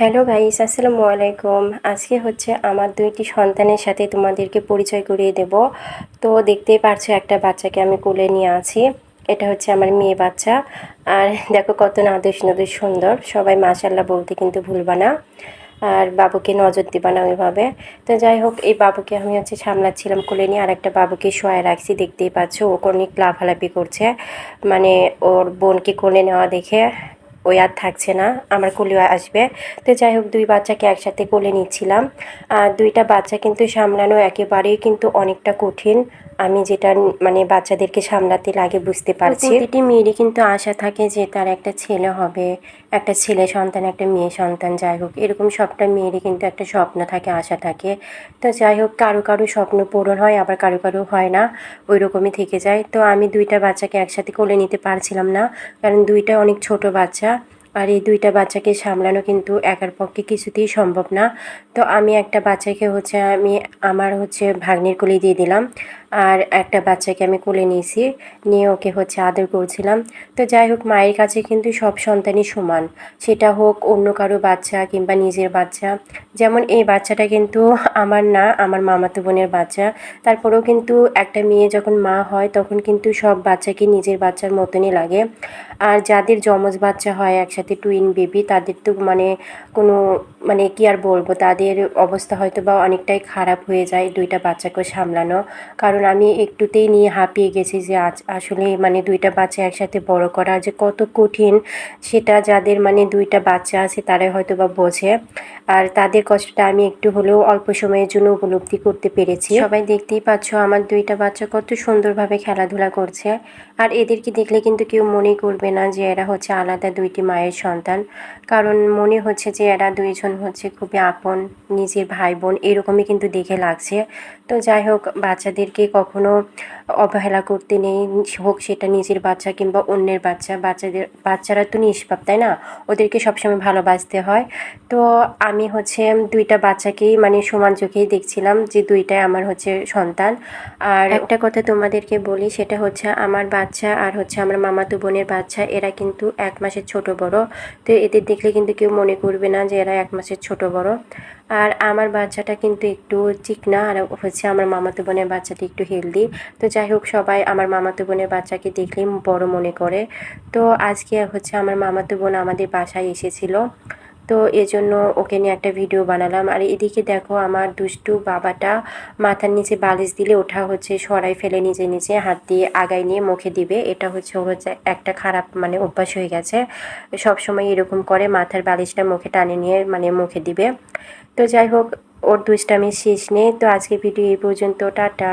Hello guys, আসসালামু আলাইকুম। আজকে হচ্ছে আমার দুইটি সন্তানের সাথে তোমাদেরকে পরিচয় করিয়ে দেব। তো দেখতেই পারছো একটা বাচ্চাকে আমি কোলে নিয়ে আছি। এটা হচ্ছে আমার মেয়ে বাচ্চা। আর দেখো কত নাদুস নাদুস সুন্দর, সবাই মাশাল্লাহ বলতে কিন্তু ভুলবা না। আর বাবুকে নজর দিবা না ওইভাবে। তো যাই হোক, এই বাবুকে আমি হচ্ছে সামলাচ্ছিলাম কোলে নিয়ে, আর একটা বাবুকে শোয়ায় রাখছি। দেখতেই পাচ্ছো ও অনেক লাফালাফি করছে, মানে ওর বোনকে কোলে নেওয়া দেখে ওই আর থাকছে না, আমার কোলে আসবে। তো যাই হোক, দুই বাচ্চাকে একসাথে কোলে নিচ্ছিলাম। আর দুইটা বাচ্চা কিন্তু সামলানো একেবারেই কিন্তু অনেকটা কঠিন। আমি যেটা মানে বাচ্চাদেরকে সামলাতে লাগে বুঝতে পারছি। প্রতিটি মেয়েরই কিন্তু আশা থাকে যে তার একটা ছেলে হবে, একটা ছেলে সন্তান, একটা মেয়ে সন্তান। যাই হোক, এরকম সবটা মেয়েরই কিন্তু একটা স্বপ্ন থাকে, আশা থাকে। তো যাই হোক, কারো কারো স্বপ্ন পূরণ হয়, আবার কারো কারো হয় না, ওই রকমই থেকে যায়। তো আমি দুইটা বাচ্চাকে একসাথে কোলে নিতে পারছিলাম না, কারণ দুইটা অনেক ছোট বাচ্চা। আর এই দুইটা বাচ্চাকে সামলানো কিন্তু একার পক্ষে কিছুতেই সম্ভব না। তো আমি একটা বাচ্চাকে হচ্ছে আমার হচ্ছে ভাগ্নির কোলে দিয়ে দিলাম, আর একটা বাচ্চাকে আমি কোলে নিয়েছি, নিয়ে ওকে হচ্ছে আদর করছিলাম। তো যাই হোক, মায়ের কাছে কিন্তু সব সন্তানই সমান, সেটা হোক অন্য কারো বাচ্চা কিংবা নিজের বাচ্চা। যেমন এই বাচ্চাটা কিন্তু আমার না, আমার মামাতো বোনের বাচ্চা। তারপরেও কিন্তু একটা মেয়ে যখন মা হয় তখন কিন্তু সব বাচ্চাকে নিজের বাচ্চার মতনই লাগে। আর যাদের যমজ বাচ্চা হয় একসাথে, টুইন বেবি, তাদের তো মানে কোনো মানে কি আর বলবো, তাদের অবস্থা হয়তো বা অনেকটাই খারাপ হয়ে যায় দুইটা বাচ্চাকে সামলানো। কারণ আমি একটুতেই নিয়ে হাঁপিয়ে গেছি যে আসলে মানে দুইটা বাচ্চা একসাথে বড় করা যে কত কঠিন, সেটা যাদের মানে দুইটা বাচ্চা আছে তারাই হয়তো বা বোঝে। আর তাদের কষ্টটা আমি একটু হলেও অল্প সময়ের জন্য উপলব্ধি করতে পেরেছি। সবাই দেখতেই পাচ্ছ আমার দুইটা বাচ্চা কত সুন্দরভাবে খেলাধুলা করছে। আর এদেরকে দেখলে কিন্তু কেউ মনে করবে না যে এরা হচ্ছে আলাদা দুইটি মায়ের সন্তান, কারণ মনে হচ্ছে যে এরা দুইজন হচ্ছে খুবই আপন, নিজের ভাই বোন এরকমই কিন্তু দেখে লাগছে। তো যাই হোক, বাচ্চাদেরকে কখনো অবহেলা করতে নেই, হোক সেটা নিজের বাচ্চা কিংবা অন্যের বাচ্চা। বাচ্চারা তো নিষ্পাপ, তাই না? ওদেরকে সবসময় ভালোবাসতে হয়। তো আমি হচ্ছে দুইটা বাচ্চাকেই মানে সমান চোখেই দেখছিলাম যে দুইটাই আমার হচ্ছে সন্তান। আর একটা কথা তোমাদেরকে বলি, সেটা হচ্ছে আমার বাচ্চা আর হচ্ছে আমার মামাতো বোনের বাচ্চা, এরা কিন্তু 1 মাসের ছোট বড়। তো এদের দেখলে কিন্তু কেউ মনে করবে না যে এরা 1 মাসের ছোট বড়। আর আমার বাচ্চাটা কিন্তু একটু চিকনা, আর হচ্ছে আমার মামাতো বোনের বাচ্চাটি একটু হেলদি। তো যাই হোক, সবাই আমার মামাতো বোনের বাচ্চাকে দেখলেই বড় মনে করে। তো আজকে হচ্ছে আমার মামাতো বোন আমাদের বাসায় এসেছিল, তো এজন্য ওকে নিয়ে একটা ভিডিও বানালাম। আর এদিকে দেখো, আমার দুষ্টু বাবাটা মাথার নিচে বালিশ দিলে ওঠা হচ্ছে সরাই ফেলে নিজে নিজে হাত দিয়ে আগায় নিয়ে মুখে দিবে। এটা হচ্ছে ওর হচ্ছে একটা খারাপ মানে অভ্যাস হয়ে গেছে, সব সময় এরকম করে, মাথার বালিশটা মুখে টানে নিয়ে মানে মুখে দিবে। তো যাই হোক, ওর দুষ্টামির শেষ নেই। তো আজকে ভিডিও এই পর্যন্ত, টাটা।